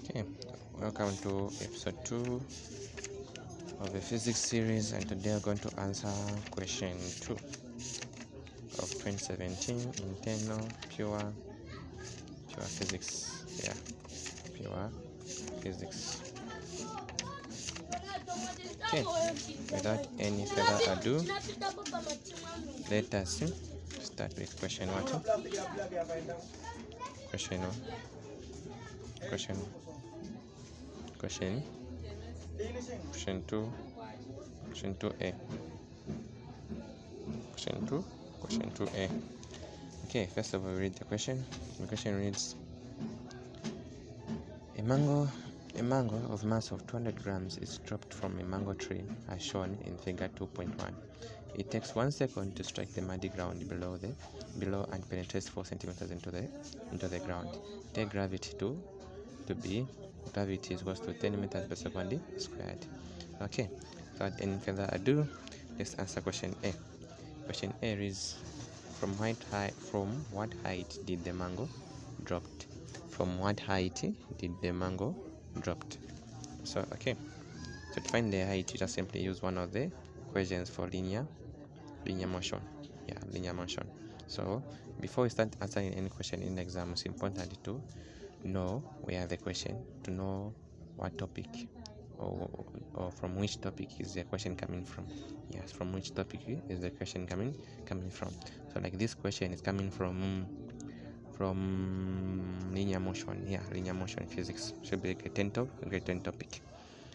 Okay, welcome to episode 2 of the physics series, and today we're going to answer question 2 of 2017 internal pure physics. Yeah, pure physics. Okay, without any further ado, let us start with question 1. Question 2, question 2a. Question 2a. Okay, first of all, read the question. The question reads: a mango of mass of 200 grams is dropped from a mango tree as shown in figure 2.1. It takes 1 second to strike the muddy ground below and penetrates 4 centimeters into the ground. Take gravity to be gravity is equals to 10 meters per second squared. Okay, without any further ado, let's answer question A. Question A is: from what height did the mango dropped? From what height did the mango dropped? So okay, so to find the height, you just simply use one of the equations for linear motion. Yeah, linear motion. So before we start answering any question in the exam, it's important to know where the question, to know what topic or from which topic is the question coming from. Yes, from which topic is the question coming from. So like this question is coming from linear motion. Yeah, linear motion physics should be a grade 10 topic.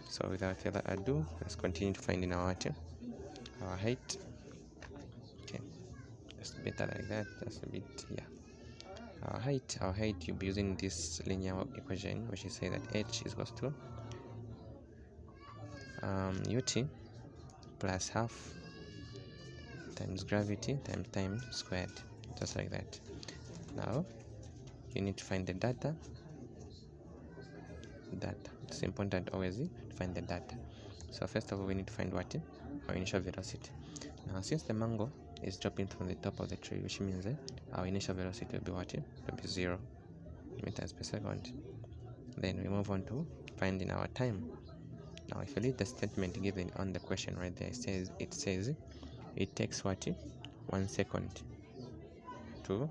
So without further ado, let's continue to find in our height. Okay, just better like that, just a bit. Yeah, our height, you'll be using this linear equation, which is say that h is equals to ut plus half times gravity times time squared, just like that. Now you need to find the data. It's important always to find the data. So first of all, we need to find what? Our initial velocity. Now since the mango is dropping from the top of the tree, which means our initial velocity will be what? It will be 0 meters per second. Then we move on to finding our time. Now if you read the statement given on the question right there, it says it takes what? 1 second to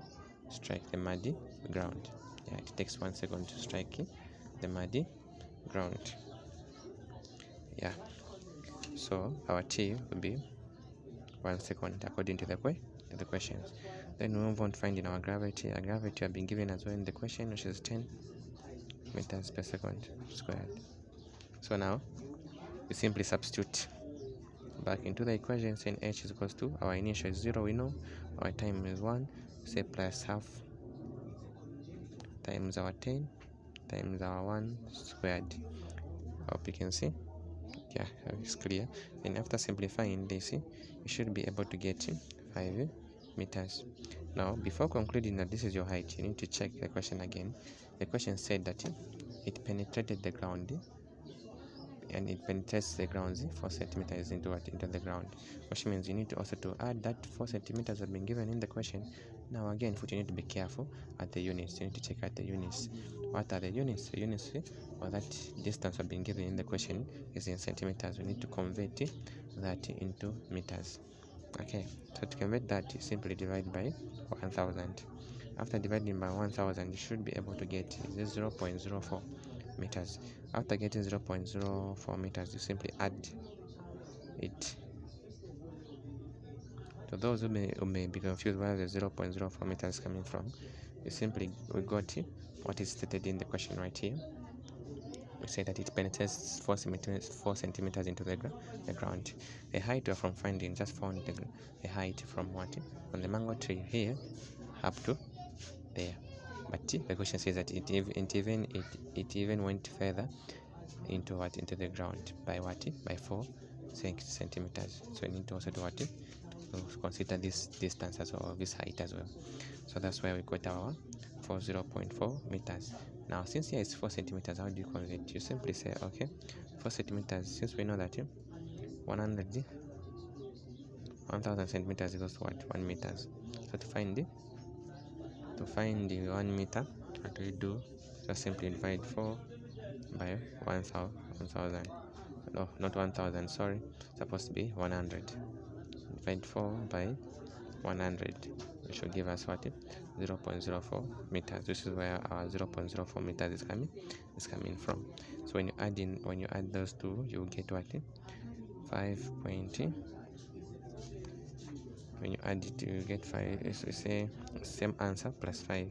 strike the muddy ground. Yeah, it takes 1 second to strike the muddy ground. Yeah, so our t will be 1 second according to the questions. Then we move on to finding our gravity. Our gravity have been given as well in the question, which is 10 meters per second squared. So now we simply substitute back into the equation, saying h is equals to our initial is 0, we know, our time is 1, say plus half times our 10 times our 1 squared. Hope you can see. Yeah, it's clear. Then after simplifying this, you should be able to get 5 meters. Now before concluding that this is your height, you need to check the question again. The question said that it penetrated the ground, and it penetrates the ground 4 centimeters into the ground, which means you need to also to add that 4 centimeters have been given in the question. Now again, you need to be careful at the units. You need to check at the units. What are the units? The units or that distance have been given in the question is in centimeters. We need to convert that into meters. Okay, so to convert that, you simply divide by 1000. After dividing by 1000, you should be able to get 0.04 meters. After getting 0.04 meters, you simply add it. To those who may be confused where the 0.04 meters is coming from, we got what is stated in the question right here. We say that it penetrates 4 centimeters into the ground. The height we are from finding, just found the height from what? From the mango tree here up to there. But the question says that it even went further into the ground by 4 centimeters. So we need to also do consider this distance as well, this height as well. So that's why we got our 0.4 meters. Now since here is 4 centimeters, how do you convert? You simply say, okay, 4 centimeters, since we know that 1000 centimeters equals to 1 meters. So to find the 1 meter, what do we do? Just simply divide 4 by 1000. No, not 1000, sorry, supposed to be 100. Divide 4 by 100, which will give us what? 0.04 meters. This is where our 0.04 meters is coming from. So when you add those two, you get what? 5 point. When you add it, you get 5. As we say, same answer plus 5,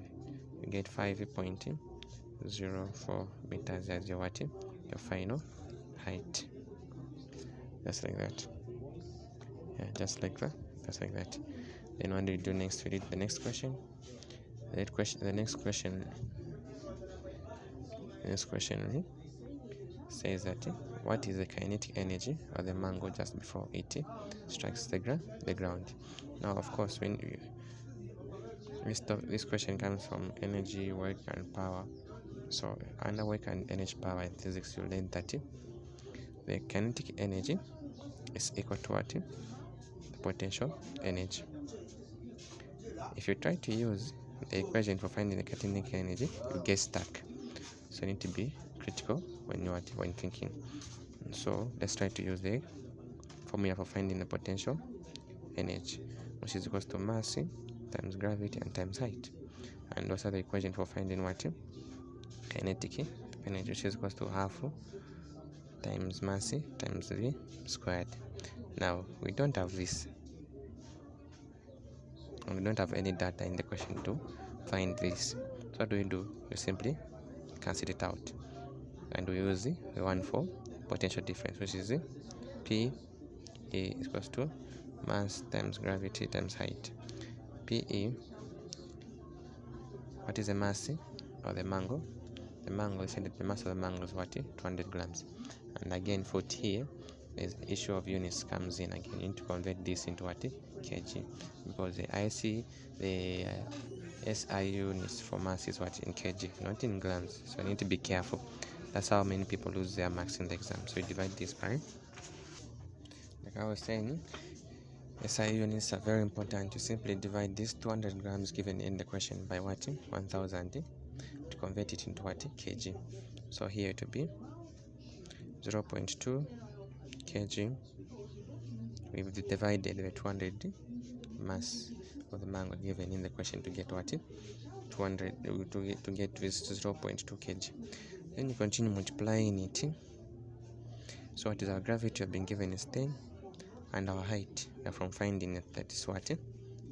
you get 5.04 meters as your what? Your final height. Just like that. Yeah, just like that. Then what do you do next? We read the next question. The next question says that what is the kinetic energy of the mango just before it strikes the ground? Now, of course, when this question comes from energy, work, and power. So under work and energy, power in physics, you learn that the kinetic energy is equal to what? The potential energy. If you try to use the equation for finding the kinetic energy, you get stuck. So you need to be critical when thinking. So let's try to use the formula for finding the potential energy, which is equal to mass times gravity and times height. And also the equation for finding what? Kinetic energy, which is equal to half times mass times v squared. Now we don't have this. We don't have any data in the question to find this. So what do? We simply cancel it out, and we use the one for potential difference, which is P is equals to mass times gravity times height. PE, what is the mass of the mango? The mango is said that the mass of the mango is what? 200 grams. And again, for here, the issue of units comes in again. You need to convert this into what? Kg, because the SI units for mass is what? In kg, not in grams. So you need to be careful. That's how many people lose their marks in the exam. So you divide this by, like I was saying, SI units are very important. You simply divide this 200 grams given in the question by what? 1000 to convert it into what? Kg. So here it will be 0.2 kg. We've divided the 200 mass of the mango given in the question to get what? 200 to get this 0.2 kg. Then you continue multiplying it. So what is our gravity? Have been given is 10, and our height, we are from finding it, that is what? If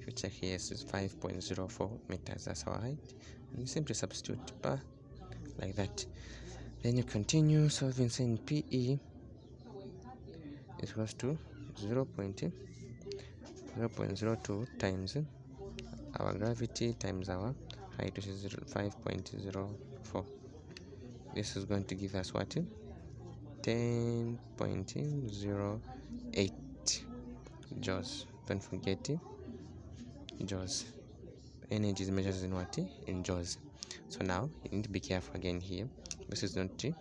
you check here, is 5.04 meters. That's our height, and you simply substitute per like that. Then you continue solving, saying PE is equals to 0.02 times our gravity times our height, which is 5.04. This is going to give us what? 10.08 joules. Don't forget joules. Energy is measured in what? In joules. So now you need to be careful again here. This is not the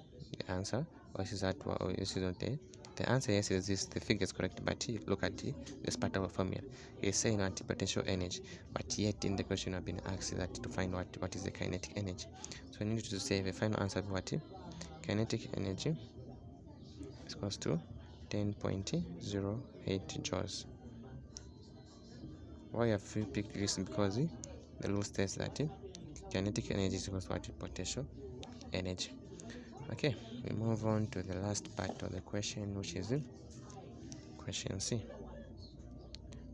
answer, or this is not the answer. Yes, is this, the figure is correct, but look at this part of a formula. It's saying potential energy, but yet in the question I've been asked that to find what is the kinetic energy. So I need to say the final answer of what? Kinetic energy is equals to 10.08 joules. Why have we picked this? Because the rule states that kinetic energy is equals to what? Potential energy. Okay, we move on to the last part of the question, which is question C.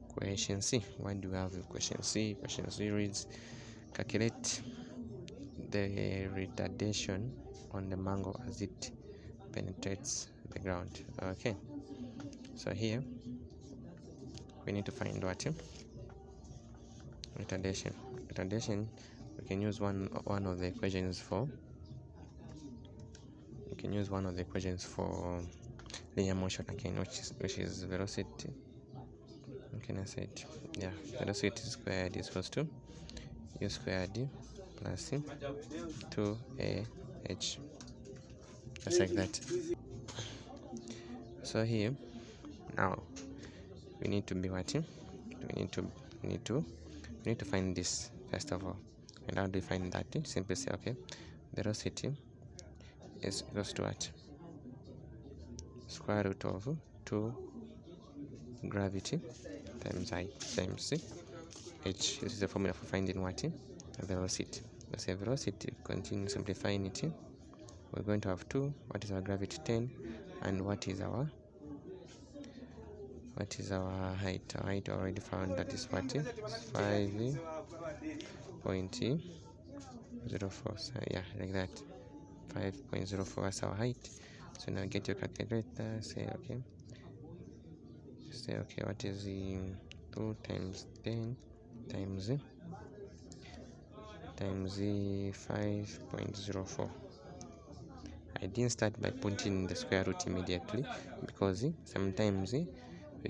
Question C. What do we have in question C? Question C reads, calculate the retardation on the mango as it penetrates the ground. Okay, so here we need to find what? Retardation. We can use one of the equations for linear motion again, which is velocity. Can I say it? Yeah, velocity squared is equals to u squared plus 2ah, just like that. So here now we need to be what? We need to find this first of all. And how do we find that? Simply say, okay, velocity is equals to what? Square root of 2 gravity times I times h. This is the formula for finding what? Velocity. Let's say velocity, continue simplifying it. We're going to have 2. What is our gravity? 10. And what is our height? Our height already found, that is what? 5.04. So yeah, like that. 5.04 as our height. So now get your calculator. Say okay, what is the 2 times 10 times the 5.04. I didn't start by putting the square root immediately, because sometimes we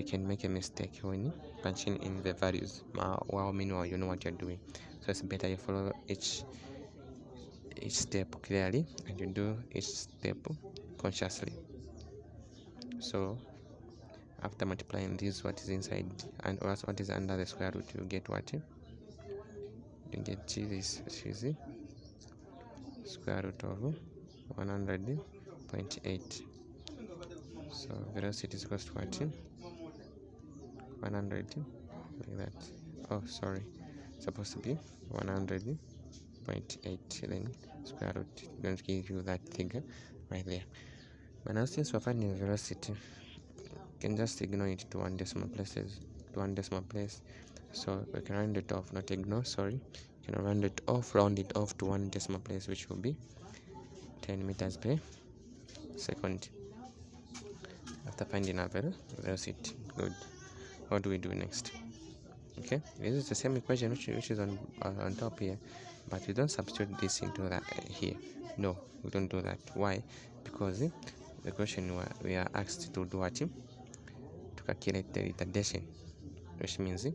can make a mistake when punching in the values. Meanwhile, you know what you're doing, so it's better you follow each step clearly, and you do each step consciously. So after multiplying this, what is inside and also what is under the square root, you get what? You get this, which is square root of 100.8. So velocity is equals to what? 100, like that. Oh, sorry, it's supposed to be 100.8. Then square root going to give you that figure right there. But now, since we're finding velocity, you can just ignore it to one decimal place. So we can round it off, not ignore, sorry. You can round it off to one decimal place, which will be 10 meters per second. After finding our velocity, good. What do we do next? Okay, this is the same equation which is on top here, but we don't substitute this into that here. No, we don't do that. Why? Because the question we are asked to do what? To calculate the retardation, which means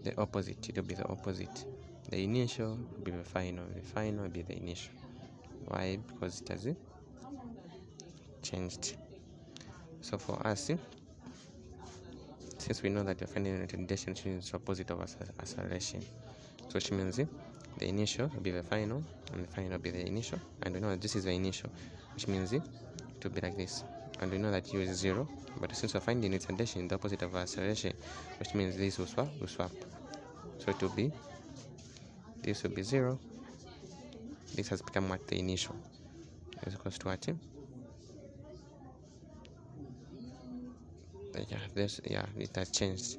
the opposite. It will be the opposite. The initial will be the final. The final will be the initial. Why? Because it has changed. So for us, since we know that we're finding retardation, which is the opposite of acceleration, so which means the initial will be the final, and the final will be the initial. And we know that this is the initial, which means it will be like this. And we know that u is 0, but since we're finding retardation, the opposite of acceleration, which means this will swap. So it will be, this will be 0. This has become what? The initial is equals to what? It has changed,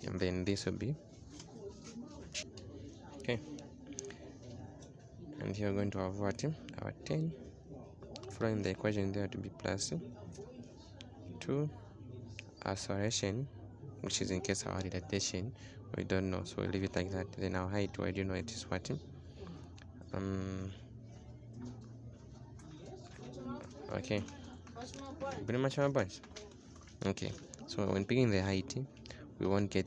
and then this will be okay. And here we're going to have what? Our 10, following the equation there to be plus 2 acceleration, which is in case our retardation we don't know, so we leave it like that. Then our height, why do you know it is what? Okay, pretty much our bunch. Okay, so when picking the height, we won't get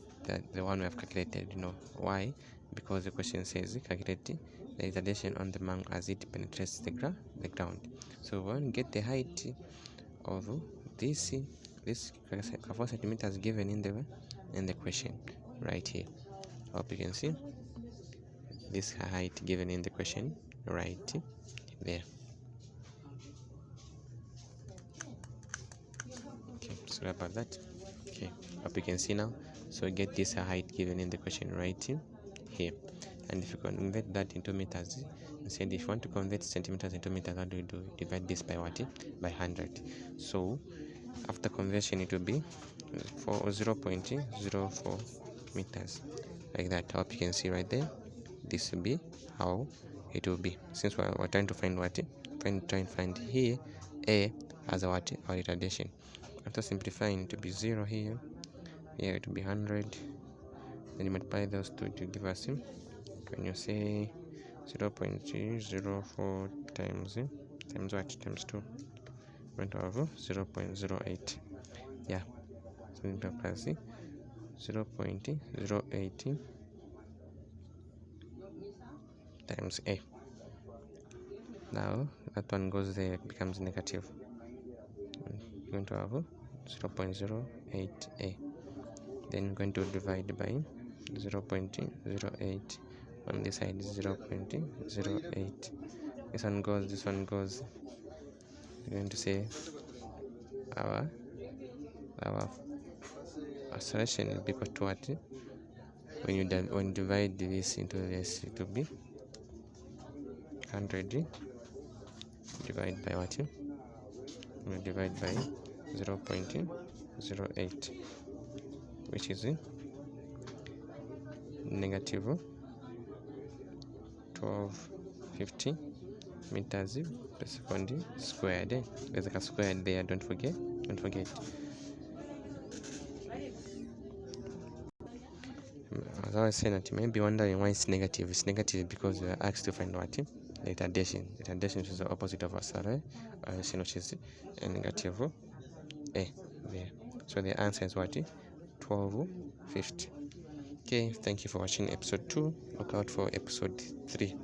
the one we have calculated. Why? Because the question says calculate the retardation on the mango as it penetrates the ground. So we won't get the height of this 4 centimeters given in the question right here. Hope you can see this height given in the question right there. Okay, sorry about that. Okay, hope you can see now. So we get this height given in the question right here. And if you convert that into meters, instead, if you want to convert centimeters into meters, how do you do? Divide this by what? By 100. So after conversion, it will be 0.04 meters, like that. I hope you can see right there. This will be how it will be. Since we're trying to find what? Trying to find here A as our retardation. After simplifying, it will be 0 here. Here it will be 100. Then you multiply those two to give us, when you say 0.04 times what? Times 2. We're going to have 0.08. Yeah. So we plus 0.08 times A. Now that one goes there, it becomes negative. We're going to have 0.08A. Then we're going to divide by 0.08. On this side is 0.08. This one goes, we're going to say our acceleration will be equal to what? When you divide this into this, it will be 100 divided by what? We divide by 0.08, which is negative 1250 meters per second squared. There's like a squared there, don't forget. As I was saying, that you may be wondering why it's negative. It's negative because we are asked to find what? The retardation. The retardation, which is the opposite of acceleration, which is negative a there. So the answer is what? 1250. Okay, thank you for watching episode 2. Look out for episode 3.